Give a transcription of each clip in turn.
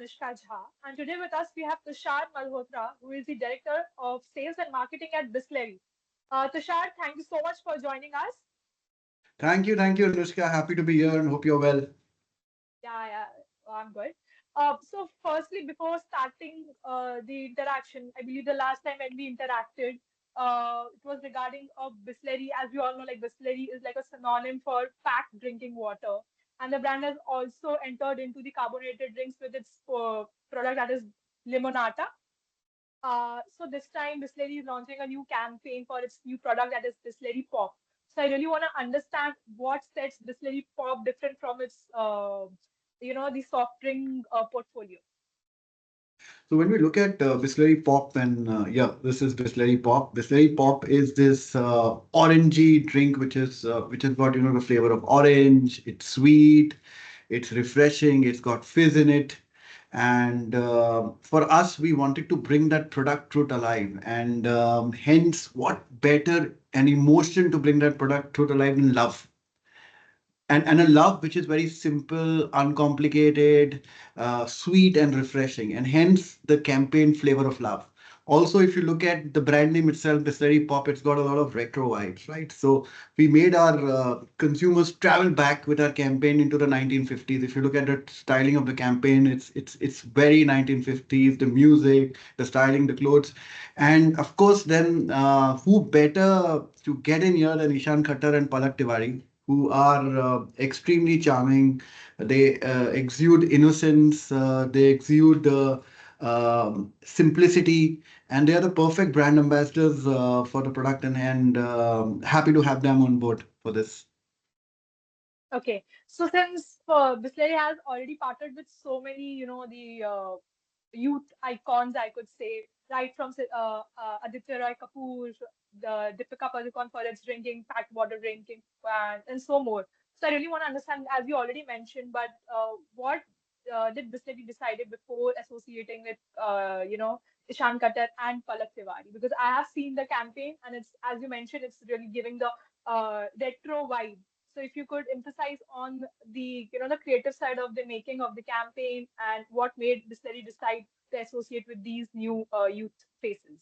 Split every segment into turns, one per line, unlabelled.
Anushka Jha, and today with us we have Tushar Malhotra, who is the Director of Sales and Marketing at Bisleri. Tushar, thank you so much for joining us.
Thank you, Anushka. Happy to be here and hope you're well.
Yeah, I'm good. So firstly, before starting the interaction, I believe the last time when we interacted, it was regarding Bisleri. As we all know, like Bisleri is like a synonym for packed drinking water, and the brand has also entered into the carbonated drinks with its product that is Limonata. So this time, Bisleri is launching a new campaign for its new product that is Bisleri Pop. So I really want to understand what sets Bisleri Pop different from its, the soft drink portfolio.
So when we look at Bisleri Pop, then this is Bisleri Pop. Bisleri Pop is this orangey drink, which has got the flavor of orange. It's sweet, it's refreshing, it's got fizz in it, and for us, we wanted to bring that product truth alive, and hence, what better an emotion to bring that product truth alive than love. And a love which is very simple, uncomplicated, sweet and refreshing, and hence the campaign flavor of love. Also, if you look at the brand name itself, Bisleri Pop, it's got a lot of retro vibes, right? So we made our consumers travel back with our campaign into the 1950s. If you look at the styling of the campaign, it's very 1950s. The music, the styling, the clothes, and of course, then who better to get in here than Ishan Khattar and Palak Tiwari, who are extremely charming. They exude innocence, they exude simplicity, and they are the perfect brand ambassadors for the product. And happy to have them on board for this.
Okay, so since Bisleri has already partnered with so many, the youth icons, I could say, right from Aditya Roy Kapoor, the Deepika Padukone for its drinking, packed water drinking, and so more. So I really want to understand, as you already mentioned, but what did Bisleri decided before associating with, Ishan Khattar and Palak Tiwari? Because I have seen the campaign, and it's, as you mentioned, it's really giving the retro vibe. So if you could emphasize on the creative side of the making of the campaign and what made Distillery decide to associate with these new youth faces.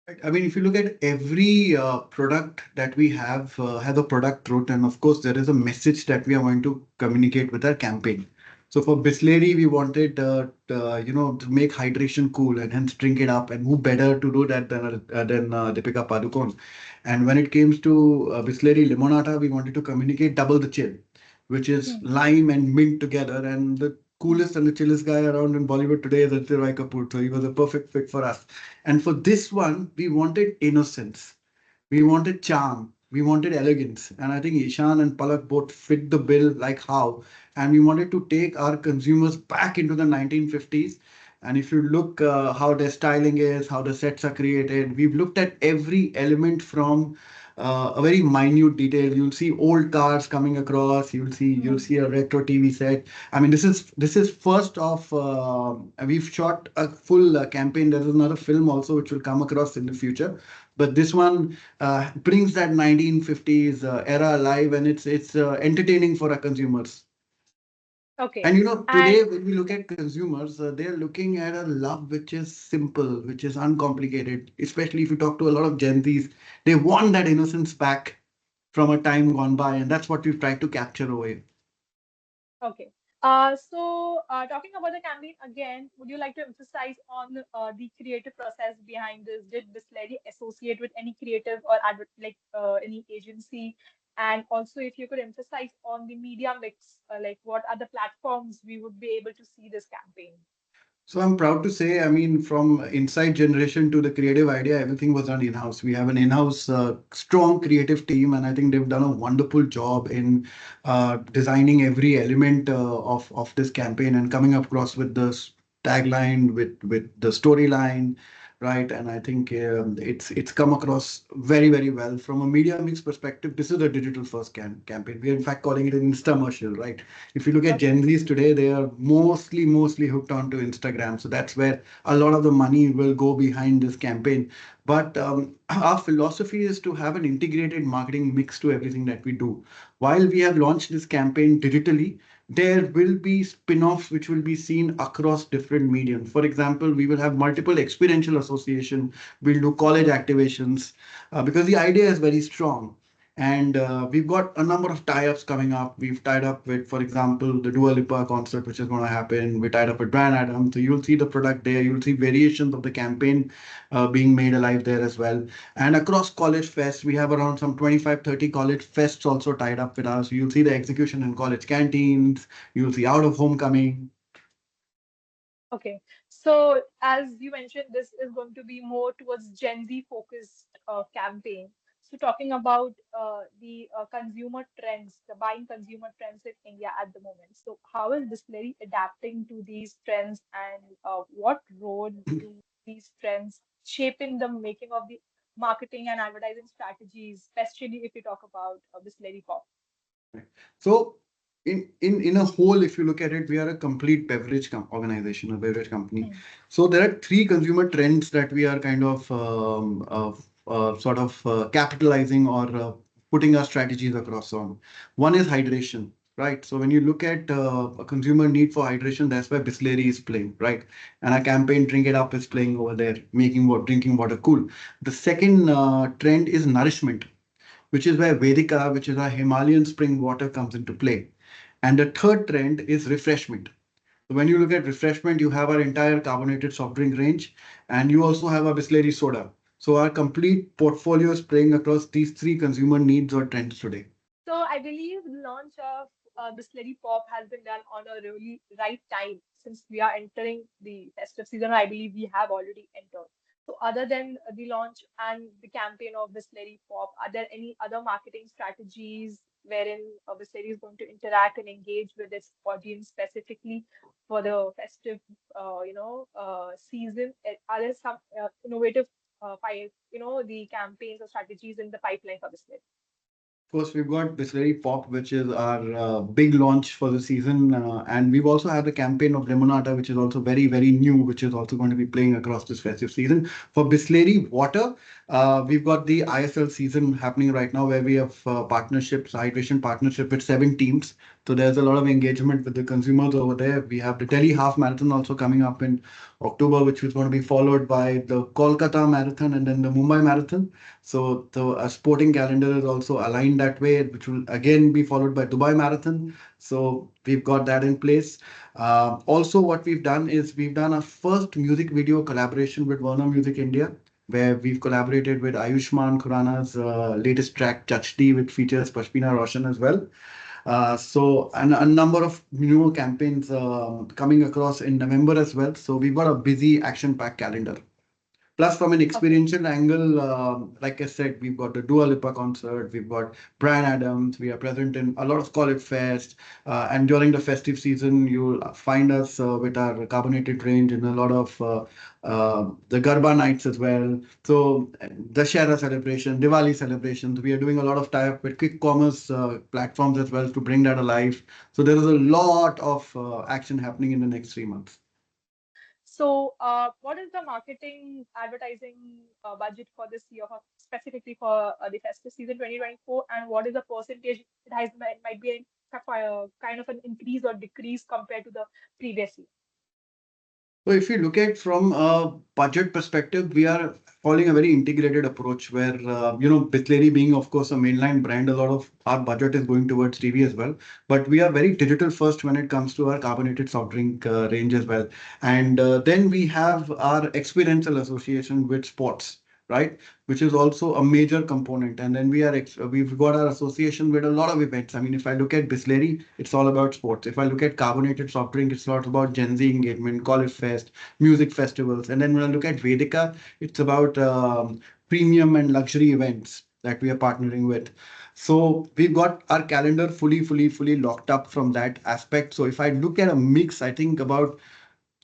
Right. I mean, if you look at every product that we have has a product truth, and of course, there is a message that we are going to communicate with our campaign. So for Bisleri, we wanted to make hydration cool and hence drink it up, and who better to do that than Deepika Padukone. And when it comes to Bisleri Limonata, we wanted to communicate double the chill, which is
Hmm.
lime and mint together, and the coolest and the chillest guy around in Bollywood today is Aditya Roy Kapoor. So he was a perfect fit for us. And for this one, we wanted innocence, we wanted charm, we wanted elegance. And I think Ishan and Palak both fit the bill like how. And we wanted to take our consumers back into the 1950s. And if you look how their styling is, how the sets are created, we've looked at every element from a very minute detail. You'll see old cars coming across. You'll see a retro TV set. I mean, this is first of we've shot a full campaign. There is another film also which will come across in the future, but this one brings that 1950s era alive, and it's entertaining for our consumers.
Okay,
And
and
today when we look at consumers, they're looking at a love which is simple, which is uncomplicated. Especially if you talk to a lot of Gen Zs, they want that innocence back from a time gone by, and that's what we've tried to capture away.
okay. So talking about the campaign again, would you like to emphasize on the creative process behind this? Did Bisleri associate with any creative or any agency? And also, if you could emphasize on the media mix, like what are the platforms we would be able to see this campaign?
So I'm proud to say, I mean, from insight generation to the creative idea, everything was done in-house. We have an in-house strong creative team, and I think they've done a wonderful job in designing every element of this campaign and coming across with the tagline, with the storyline, right? And I think it's come across very very well from a media mix perspective. This is a digital first campaign. We are in fact calling it an insta-mercial, right? If you look at
Okay.
Gen Zs today, they are mostly hooked onto Instagram. So that's where a lot of the money will go behind this campaign. But our philosophy is to have an integrated marketing mix to everything that we do. While we have launched this campaign digitally, there will be spin-offs which will be seen across different mediums. For example, we will have multiple experiential association. We'll do college activations because the idea is very strong. And we've got a number of tie-ups coming up. We've tied up with, for example, the Dua Lipa concert, which is going to happen. We tied up with Brand Adam. So you'll see the product there. You'll see variations of the campaign being made alive there as well. And across college fest, we have around some 25, 30 college fests also tied up with us. You'll see the execution in college canteens. You'll see out of homecoming.
Okay. So as you mentioned, this is going to be more towards Gen Z focused campaign. So talking about the consumer trends, the buying consumer trends in India at the moment. So how is Bisleri adapting to these trends, and what role do these trends shape in the making of the marketing and advertising strategies, especially if you talk about Bisleri Pop?
So in a whole, if you look at it, we are a complete beverage organization, a beverage company.
Hmm.
So there are three consumer trends that we are kind of sort of capitalizing or putting our strategies across on. One is hydration, right? So when you look at a consumer need for hydration, that's where Bisleri is playing, right? And our campaign Drink It Up is playing over there, making what drinking water cool. The second trend is nourishment, which is where Vedika, which is our Himalayan spring water, comes into play. And the third trend is refreshment. So when you look at refreshment, you have our entire carbonated soft drink range, and you also have our Bisleri soda. So our complete portfolio is playing across these three consumer needs or trends today.
So I believe the launch of Bisleri Pop has been done on a really right time since we are entering the festive season. I believe we have already entered. So other than the launch and the campaign of Bisleri Pop, are there any other marketing strategies wherein Bisleri is going to interact and engage with its audience specifically for the festive, season? Are there some innovative, the campaigns or strategies in the pipeline for Bisleri?
Of course, we've got Bisleri Pop, which is our big launch for the season. And we've also had the campaign of Limonata, which is also very, very new, which is also going to be playing across this festive season. For Bisleri Water, we've got the ISL season happening right now where we have partnerships, hydration partnership with 7 teams. So there's a lot of engagement with the consumers over there. We have the Delhi Half Marathon also coming up in October, which is going to be followed by the Kolkata Marathon and then the Mumbai Marathon. So the sporting calendar is also aligned that way, which will again be followed by Dubai Marathon. So we've got that in place. Also, what we've done is we've done our first music video collaboration with Warner Music India, where we've collaborated with Ayushmann Khurrana's latest track Chachdi, which features Pashmina Roshan as well. So and a number of new campaigns coming across in November as well. So we've got a busy action-packed calendar. Plus, from an
Okay.
experiential angle, like I said, we've got the Dua Lipa concert, we've got Brian Adams, we are present in a lot of college fest, and during the festive season, you'll find us with our carbonated range and a lot of the Garba nights as well. So, Dashera celebration, Diwali celebrations, we are doing a lot of tie-up with quick commerce platforms as well to bring that alive. So, there is a lot of action happening in the next 3 months.
So, what is the marketing advertising budget for this year, specifically for the festive season 2024, and what is the percentage it has might be a kind of an increase or decrease compared to the previous year?
So if you look at from a budget perspective, we are following a very integrated approach where, Bisleri being, of course, a mainline brand, a lot of our budget is going towards TV as well. But we are very digital first when it comes to our carbonated soft drink range as well. And then we have our experiential association with sports, right? Which is also a major component. And then we've got our association with a lot of events. I mean, if I look at Bisleri, it's all about sports. If I look at carbonated soft drink, it's a lot about Gen Z engagement, college fest, music festivals. And then when I look at Vedika, it's about premium and luxury events that we are partnering with. So we've got our calendar fully locked up from that aspect. So if I look at a mix, I think about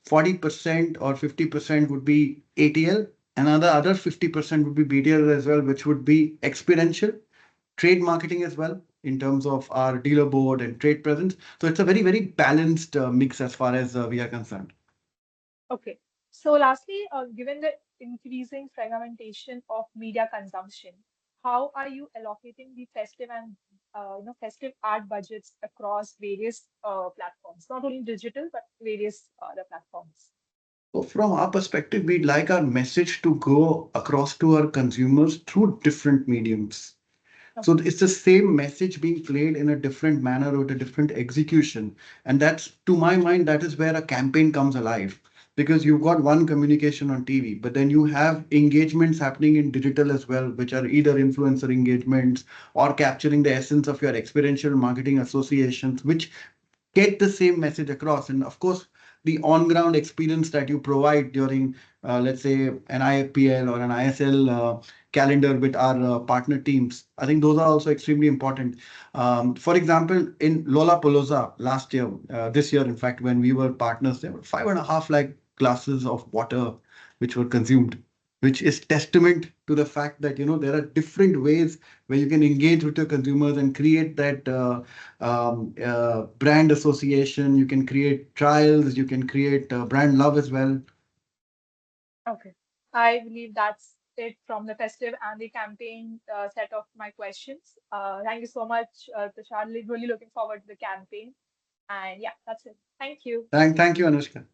40% or 50% would be ATL, and other 50% would be BTL as well, which would be experiential, trade marketing as well in terms of our dealer board and trade presence. So it's a very, very balanced mix as far as we are concerned.
Okay. So, lastly, given the increasing fragmentation of media consumption, how are you allocating the festive and festive ad budgets across various platforms, not only digital but various other platforms.
So from our perspective, we'd like our message to go across to our consumers through different mediums. So
Okay.
it's the same message being played in a different manner or a different execution. And that's, to my mind, that is where a campaign comes alive. Because you've got one communication on TV, but then you have engagements happening in digital as well, which are either influencer engagements or capturing the essence of your experiential marketing associations, which get the same message across. And of course, the on ground experience that you provide during, let's say, an IFPL or an ISL calendar with our partner teams, I think those are also extremely important. For example, in Lollapalooza last year, this year, in fact, when we were partners, there were 5.5 lakh glasses of water which were consumed, which is testament to the fact that there are different ways where you can engage with your consumers and create that brand association. You can create trials, you can create brand love as well.
Okay. I believe that's it from the festive and the campaign set of my questions. Thank you so much, Tushar. Really looking forward to the campaign. And yeah, that's it. Thank you.
Thank you, Anushka.